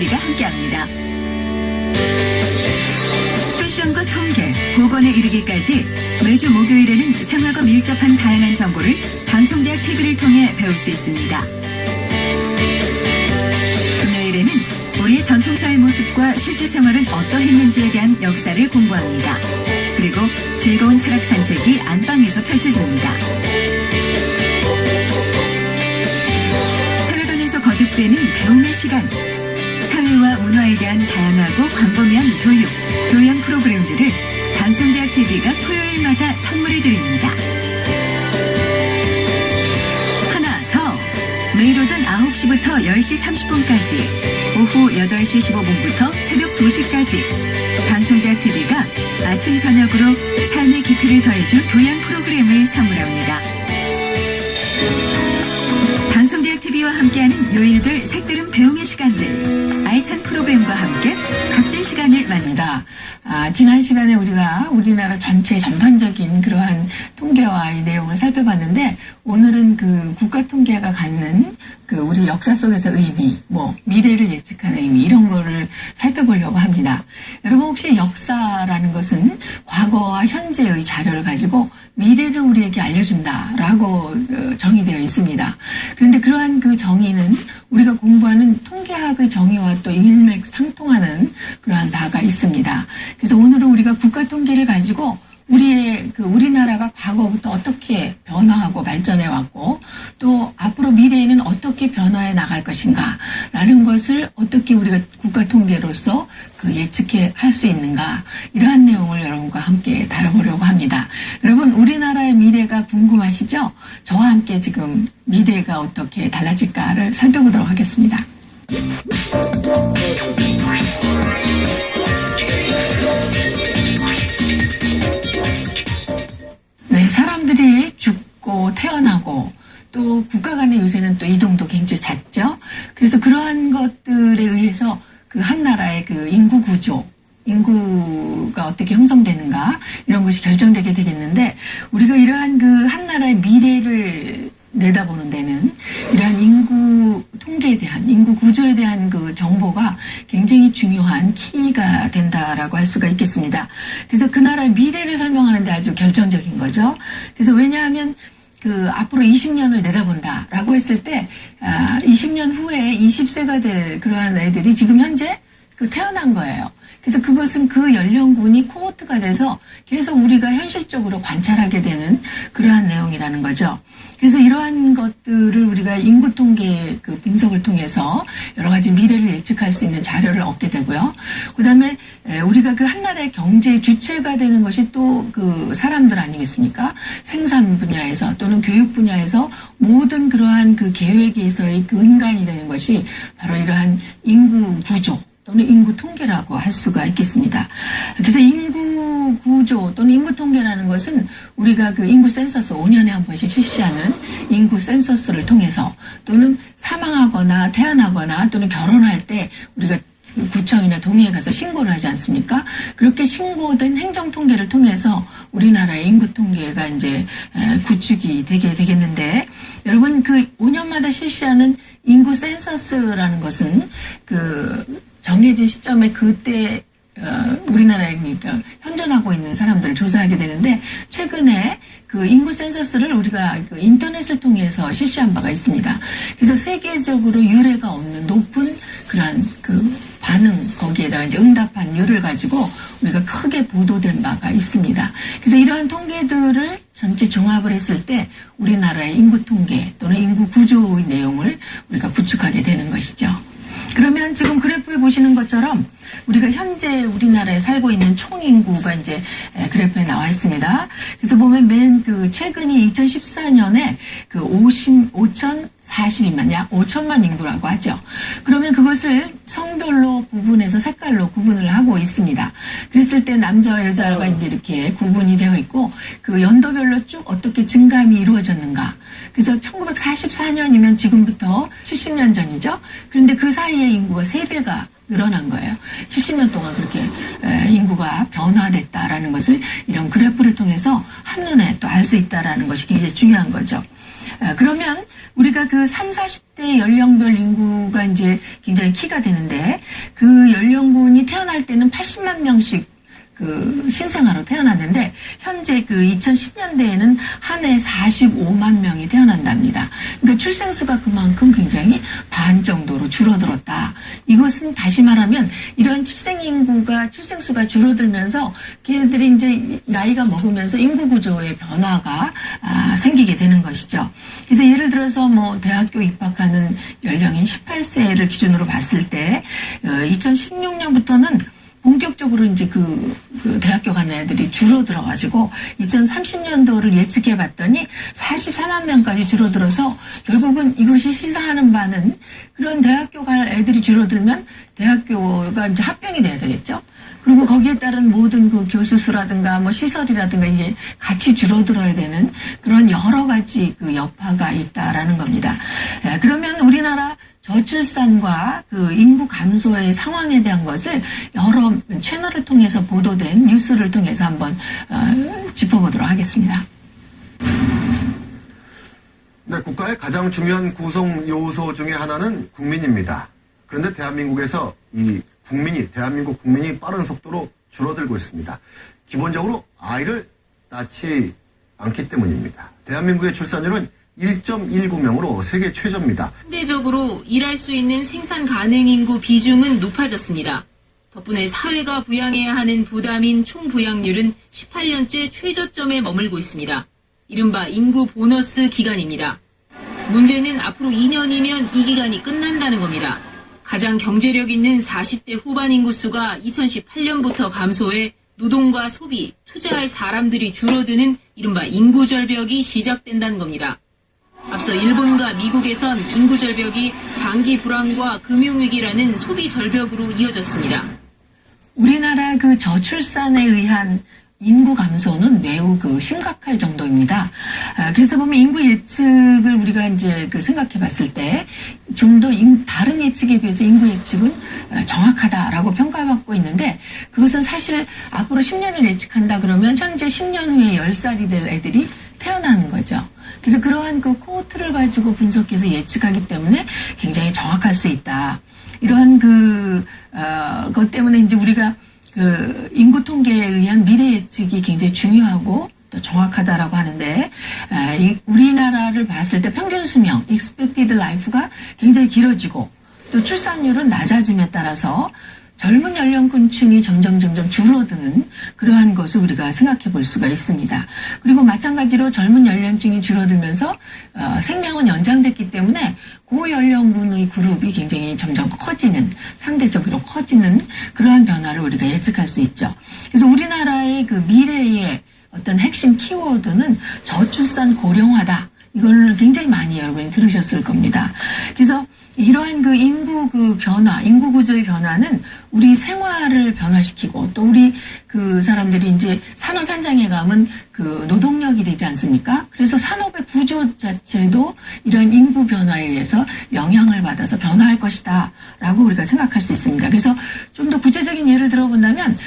TV가 함께합니다. 패션과 통계, 보건에 이르기까지 매주 목요일에는 생활과 밀접한 다양한 정보를 방송대학 TV를 통해 배울 수 있습니다. 금요일에는 우리의 전통사회 모습과 실제 생활은 어떠했는지에 대한 역사를 공부합니다. 그리고 즐거운 철학 산책이 안방에서 펼쳐집니다. 살아가면서 거듭되는 배움의 시간, 사회와 문화에 대한 다양하고 광범위한 교육, 교양 프로그램들을 방송대학 TV가 토요일마다 선물해 드립니다. 하나 더, 매일 오전 9시부터 10시 30분까지, 오후 8시 15분부터 새벽 2시까지 방송대학 TV가 아침 저녁으로 삶의 깊이를 더해줄 교양 프로그램을 선물합니다. 방송대학 TV와 함께하는 요일별 색다른 배움의 시간들, 알찬 프로그램과 함께 값진 시간을 만납니다. 지난 시간에 우리가 우리나라 전체 전반적인 그러한 통계와 이 내용을 살펴봤는데, 오늘은 그 국가 통계가 갖는 그 우리 역사 속에서 의미, 미래를 예측하는 의미, 이런 거를 살펴보려고 합니다. 여러분, 혹시 역사라는 것은 과거와 현재의 자료를 가지고 미래를 우리에게 알려준다라고 정의되어 있습니다. 그런데 그러한 그 정의는 우리가 공부하는 통계학의 정의와 또 일맥상통하는 그러한 바가 있습니다. 그래서 오늘은 우리가 국가 통계를 가지고 우리나라가 과거부터 어떻게 변화하고 발전해 왔고, 또 앞으로 미래에는 어떻게 변화해 나갈 것인가 라는 것을 어떻게 우리가 국가 통계로서 예측해 할 수 있는가, 이러한 내용을 여러분과 함께 다뤄보려고 합니다. 여러분, 우리나라의 미래가 궁금하시죠? 저와 함께 지금 미래가 어떻게 달라질까를 살펴보도록 하겠습니다. 네, 사람들이 죽고 태어나고 또 국가 간의 요새는 또 이동도 굉장히 잦죠. 그래서 그러한 것들에 의해서 그 한 나라의 그 인구 구조, 인구가 어떻게 형성되는가, 이런 것이 결정되게 되겠는데, 우리가 이러한 그 한 나라의 미래를 내다보는 데는 이러한 인구 통계에 대한, 인구 구조에 대한 그 정보가 굉장히 중요한 키가 된다라고 할 수가 있겠습니다. 그래서 그 나라의 미래를 설명하는데 아주 결정적인 거죠. 그래서 왜냐하면 앞으로 20년을 내다본다라고 했을 때, 20년 후에 20세가 될 그러한 애들이 지금 현재 태어난 거예요. 그래서 그것은 그 연령군이 코호트가 돼서 계속 우리가 현실적으로 관찰하게 되는 그러한 내용이라는 거죠. 그래서 이러한 것들을 우리가 인구 통계 분석을 통해서 여러 가지 미래를 예측할 수 있는 자료를 얻게 되고요. 그 다음에 우리가 그 한 나라의 경제의 주체가 되는 것이 또 사람들 아니겠습니까? 생산 분야에서 또는 교육 분야에서 모든 그러한 계획에서의 근간이 되는 것이 바로 이러한 인구 구조 또는 인구 통계라고 할 수가 있겠습니다. 그래서 인구 구조 또는 인구 통계라는 것은 우리가 인구 센서스 5년에 한 번씩 실시하는 인구 센서스를 통해서, 또는 사망하거나 태어나거나 또는 결혼할 때 우리가 구청이나 동의에 가서 신고를 하지 않습니까? 그렇게 신고된 행정 통계를 통해서 우리나라의 인구 통계가 이제 구축이 되게 되겠는데, 여러분, 5년마다 실시하는 인구 센서스라는 것은 정해진 시점에 그때 우리나라에 현존하고 있는 사람들을 조사하게 되는데, 최근에 인구 센서스를 우리가 인터넷을 통해서 실시한 바가 있습니다. 그래서 세계적으로 유례가 없는 높은 그러한 반응, 거기에다가 이제 응답한율을 가지고 우리가 크게 보도된 바가 있습니다. 그래서 이러한 통계들을 전체 종합을 했을 때 우리나라의 인구 통계 또는 인구 구조의 내용을 우리가 구축하게 되는 것이죠. 그러면 지금 그래프에 보시는 것처럼 우리가 현재 우리나라에 살고 있는 총 인구가 이제 그래프에 나와 있습니다. 그래서 보면 최근이 2014년에 5,042만, 약 5천만 인구라고 하죠. 그러면 그것을 성별로 구분해서 색깔로 구분을 하고 있습니다. 그랬을 때 남자와 여자가 이제 이렇게 구분이 되어 있고, 연도별로 쭉 어떻게 증감이 이루어졌는가. 그래서 1944년이면 지금부터 70년 전이죠. 그런데 그 사이에 인구가 3배가 늘어난 거예요. 70년 동안 그렇게 인구가 변화됐다라는 것을 이런 그래프를 통해서 한눈에 또 알 수 있다라는 것이 굉장히 중요한 거죠. 그러면 우리가 그 3, 40대 연령별 인구가 이제 굉장히 키가 되는데 그 연령군이 태어날 때는 80만 명씩 그 신생아로 태어났는데 현재 그 2010년대에는 한 해 45만 명이 태어난답니다. 그러니까 출생수가 그만큼 굉장히 반 정도로 줄어들었다. 이것은 다시 말하면 이런 출생수가 줄어들면서 걔네들이 이제 나이가 먹으면서 인구 구조의 변화가 생기게 되는 것이죠. 그래서 예를 들어서 뭐 대학교 입학하는 연령인 18세를 기준으로 봤을 때 2016년부터는 본격적으로 이제 그 대학교 가는 애들이 줄어들어가지고 2030년도를 예측해 봤더니 44만 명까지 줄어들어서 결국은 이것이 시사하는 바는 그런 대학교 갈 애들이 줄어들면 대학교가 이제 합병이 돼야 되겠죠. 그리고 거기에 따른 모든 그 교수 수라든가 뭐 시설이라든가 이게 같이 줄어들어야 되는 그런 여러 가지 그 여파가 있다라는 겁니다. 그러면 우리나라 저출산과 그 인구 감소의 상황에 대한 것을 여러 채널을 통해서 보도된 뉴스를 통해서 한번 짚어보도록 하겠습니다. 네, 국가의 가장 중요한 구성 요소 중에 하나는 국민입니다. 그런데 대한민국에서 대한민국 국민이 빠른 속도로 줄어들고 있습니다. 기본적으로 아이를 낳지 않기 때문입니다. 대한민국의 출산율은 1.19명으로 세계 최저입니다. 상대적으로 일할 수 있는 생산 가능 인구 비중은 높아졌습니다. 덕분에 사회가 부양해야 하는 부담인 총부양률은 18년째 최저점에 머물고 있습니다. 이른바 인구 보너스 기간입니다. 문제는 앞으로 2년이면 이 기간이 끝난다는 겁니다. 가장 경제력 있는 40대 후반 인구수가 2018년부터 감소해 노동과 소비, 투자할 사람들이 줄어드는 이른바 인구절벽이 시작된다는 겁니다. 앞서 일본과 미국에선 인구절벽이 장기 불황과 금융위기라는 소비절벽으로 이어졌습니다. 우리나라 그 저출산에 의한 인구 감소는 매우 그 심각할 정도입니다. 그래서 보면 인구 예측을 우리가 이제 그 생각해 봤을 때 좀 더 다른 예측에 비해서 인구 예측은 정확하다라고 평가받고 있는데 그것은 사실 앞으로 10년을 예측한다 그러면 현재 10년 후에 10살이 될 애들이 태어나는 거죠. 그래서 그러한 그 코호트를 가지고 분석해서 예측하기 때문에 굉장히 정확할 수 있다. 이러한 것 때문에 이제 우리가 그 인구 통계에 의한 미래 예측이 굉장히 중요하고 또 정확하다라고 하는데 우리나라를 봤을 때 평균 수명, expected life가 굉장히 길어지고 또 출산율은 낮아짐에 따라서 젊은 연령층이 점점 줄어드는 그러한 것을 우리가 생각해 볼 수가 있습니다. 그리고 마찬가지로 젊은 연령층이 줄어들면서 생명은 연장됐기 때문에 고연령군의 그룹이 굉장히 점점 상대적으로 커지는 그러한 변화를 우리가 예측할 수 있죠. 그래서 우리나라의 그 미래의 어떤 핵심 키워드는 저출산 고령화다. 이걸 굉장히 많이 여러분이 들으셨을 겁니다. 그래서 이러한 그 인구 구조의 변화는 우리 생활을 변화시키고 또 우리 그 사람들이 이제 산업 현장에 가면 그 노동력이 되지 않습니까? 그래서 산업의 구조 자체도 이러한 인구 변화에 의해서 영향을 받아서 변화할 것이다 라고 우리가 생각할 수 있습니다. 그래서 좀 더 구체적인 예를 들어본다면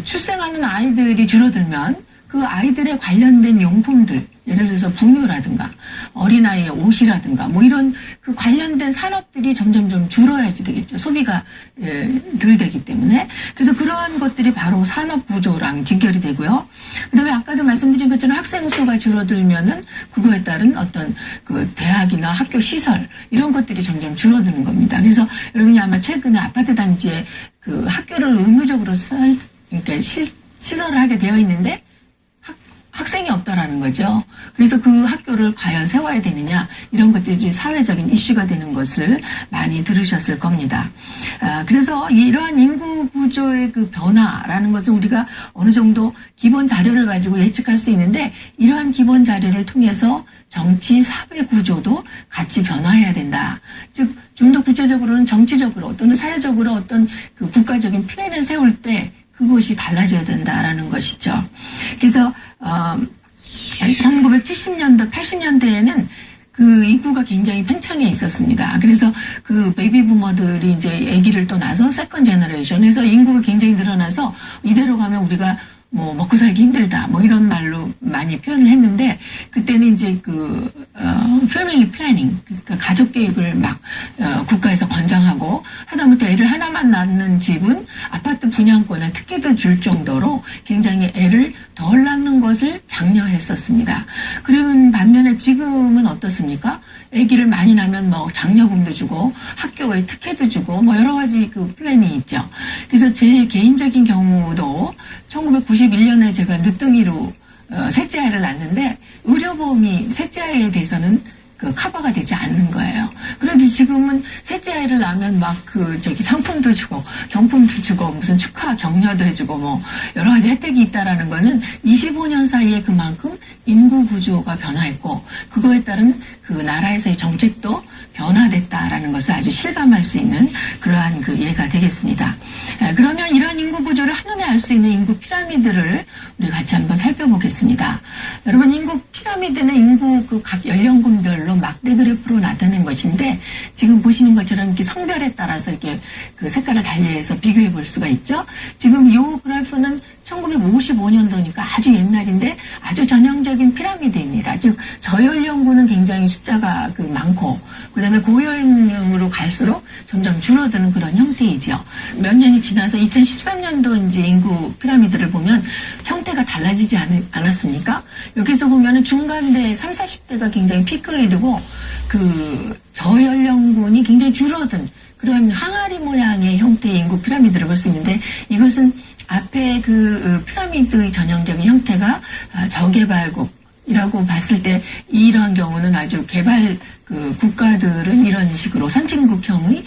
출생하는 아이들이 줄어들면 그 아이들에 관련된 용품들, 예를 들어서 분유라든가 어린아이의 옷이라든가 뭐 이런 그 관련된 산업들이 점점 줄어야지 되겠죠. 소비가 덜 되기 때문에. 그래서 그러한 것들이 바로 산업 구조랑 직결이 되고요. 그다음에 아까도 말씀드린 것처럼 학생 수가 줄어들면은 그거에 따른 어떤 그 대학이나 학교 시설 이런 것들이 점점 줄어드는 겁니다. 그래서 여러분이 아마 최근에 아파트 단지에 그 학교를 의무적으로 그러니까 시설을 하게 되어 있는데 학생이 없다라는 거죠. 그래서 그 학교를 과연 세워야 되느냐 이런 것들이 사회적인 이슈가 되는 것을 많이 들으셨을 겁니다. 그래서 이러한 인구 구조의 그 변화라는 것을 우리가 어느 정도 기본 자료를 가지고 예측할 수 있는데 이러한 기본 자료를 통해서 정치 사회 구조도 같이 변화해야 된다. 즉 좀 더 구체적으로는 정치적으로 또는 사회적으로 어떤 그 국가적인 플랜을 세울 때 그것이 달라져야 된다라는 것이죠. 그래서 1970년대, 80년대에는 그 인구가 굉장히 팽창해 있었습니다. 그래서 그 베이비 부머들이 이제 아기를 또 낳아서 세컨 제너레이션에서 인구가 굉장히 늘어나서 이대로 가면 우리가 뭐 먹고 살기 힘들다 뭐 이런 말로 많이 표현을 했는데 그때는 이제 패밀리 플래닝 그러니까 가족 계획을 막 국가에서 권장하고 하다못해 애를 하나만 낳는 집은 아파트 분양권에 특혜도 줄 정도로 굉장히 애를 덜 낳는 것을 장려했었습니다. 그런 반면에 지금은 어떻습니까? 아기를 많이 낳으면 뭐 장려금도 주고 학교에 특혜도 주고 뭐 여러 가지 그 플랜이 있죠. 그래서 제 개인적인 경우도 1991년에 제가 늦둥이로 셋째 아이를 낳았는데 의료보험이 셋째 아이에 대해서는 커버가 되지 않는 거예요. 그런데 지금은 셋째 아이를 낳으면 막 상품도 주고 경품도 주고 무슨 축하 격려도 해주고 뭐 여러 가지 혜택이 있다라는 거는 25년 사이에 그만큼 인구 구조가 변화했고 그거에 따른 그 나라에서의 정책도 변화됐다라는 것을 아주 실감할 수 있는 그러한 예가 되겠습니다. 그러면 이런 인구 구조를 한눈에 알 수 있는 인구 피라미드를 우리 같이 한번 살펴보겠습니다. 여러분 인구 피라미드는 인구 각 연령군별로 막대 그래프로 나타낸 것인데 지금 보시는 것처럼 이렇게 성별에 따라서 이렇게 색깔을 달리해서 비교해 볼 수가 있죠. 지금 이 그래프는 1955년도니까 아주 옛날인데 아주 전형적인 피라미드입니다. 즉 저연령군은 굉장히 숫자가 많고 그다음에 고연령으로 갈수록 점점 줄어드는 그런 형태이죠. 몇 년이 지나서 2013년도 이제 인구 피라미드를 보면 형태가 달라지지 않았습니까? 여기서 보면은 중간대 30, 40대가 굉장히 피크를 이루고 저연령군이 굉장히 줄어든 그런 항아리 모양의 형태의 인구 피라미드를 볼 수 있는데 이것은 앞에 피라미드의 전형적인 형태가 저개발국이라고 봤을 때 이러한 경우는 아주 개발 국가들은 이런 식으로 선진국형의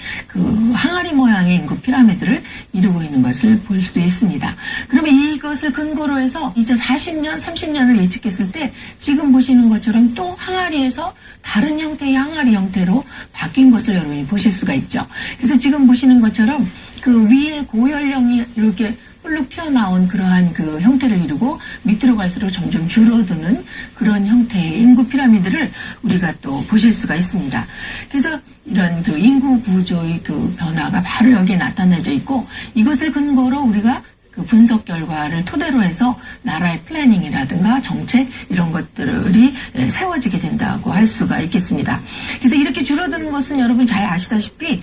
항아리 모양의 인구 피라미드를 이루고 있는 것을 볼 수도 있습니다. 그러면 이것을 근거로 해서 이제 40년, 30년을 예측했을 때 지금 보시는 것처럼 또 항아리에서 다른 형태의 항아리 형태로 바뀐 것을 여러분이 보실 수가 있죠. 그래서 지금 보시는 것처럼 위에 고연령이 이렇게 홀룩 튀어나온 그러한 형태를 이루고 밑으로 갈수록 점점 줄어드는 그런 형태의 인구 피라미드를 우리가 또 보실 수가 있습니다. 그래서 이런 인구 구조의 변화가 바로 여기에 나타나져 있고 이것을 근거로 우리가 분석 결과를 토대로 해서 나라의 플래닝이라든가 정책 이런 것들이 세워지게 된다고 할 수가 있겠습니다. 그래서 이렇게 줄어드는 것은 여러분 잘 아시다시피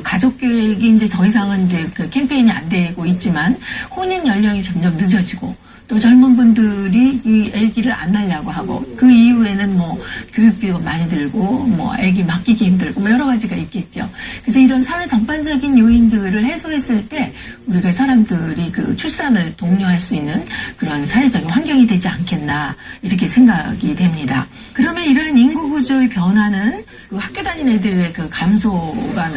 가족 계획이 이제 더 이상은 이제 캠페인이 안 되고 있지만 혼인 연령이 점점 늦어지고 또 젊은 분들이 이 아기를 안 낳으려고 하고 그 이후에는 뭐 교육비가 많이 들고 뭐 아기 맡기기 힘들고 뭐 여러 가지가 있겠죠. 그래서 이런 사회 전반적인 요인들을 해소했을 때 우리가 사람들이 출산을 독려할 수 있는 그런 사회적인 환경이 되지 않겠나 이렇게 생각이 됩니다. 그러면 이러한 인구 구조의 변화는 학교 다니는 애들의 감소가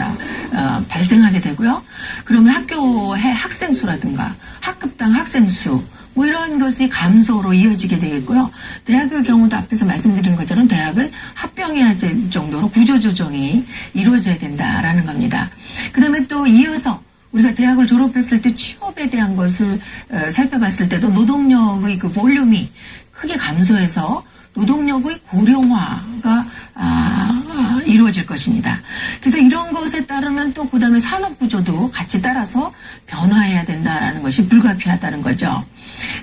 발생하게 되고요. 그러면 학교의 학생 수라든가 학급당 학생 수 뭐 이런 것이 감소로 이어지게 되겠고요. 대학의 경우도 앞에서 말씀드린 것처럼 대학을 합병해야 될 정도로 구조조정이 이루어져야 된다라는 겁니다. 그 다음에 또 이어서 우리가 대학을 졸업했을 때 취업에 대한 것을 살펴봤을 때도 노동력의 볼륨이 크게 감소해서 노동력의 고령화가 이루어질 것입니다. 그래서 이런 것에 따르면 또 그다음에 산업 구조도 같이 따라서 변화해야 된다라는 것이 불가피하다는 거죠.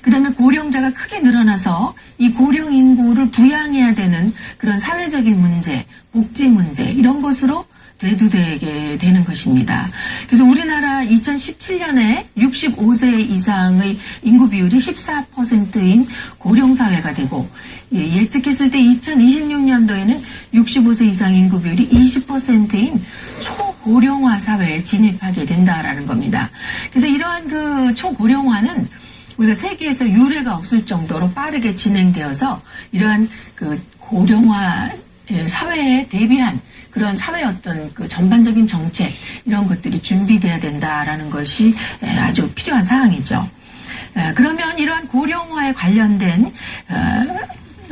그다음에 고령자가 크게 늘어나서 이 고령 인구를 부양해야 되는 그런 사회적인 문제, 복지 문제 이런 것으로 대두되게 되는 것입니다. 그래서 우리나라 2017년에 65세 이상의 인구 비율이 14%인 고령사회가 되고 예측했을 때 2026년도에는 65세 이상 인구 비율이 20%인 초고령화 사회에 진입하게 된다라는 겁니다. 그래서 이러한 초고령화는 우리가 세계에서 유례가 없을 정도로 빠르게 진행되어서 이러한 고령화 사회에 대비한 그런 사회 어떤 전반적인 정책 이런 것들이 준비돼야 된다라는 것이 아주 필요한 사항이죠. 그러면 이러한 고령화에 관련된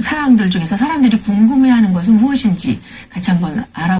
사항들 중에서 사람들이 궁금해하는 것은 무엇인지 같이 한번 알아보겠습니다.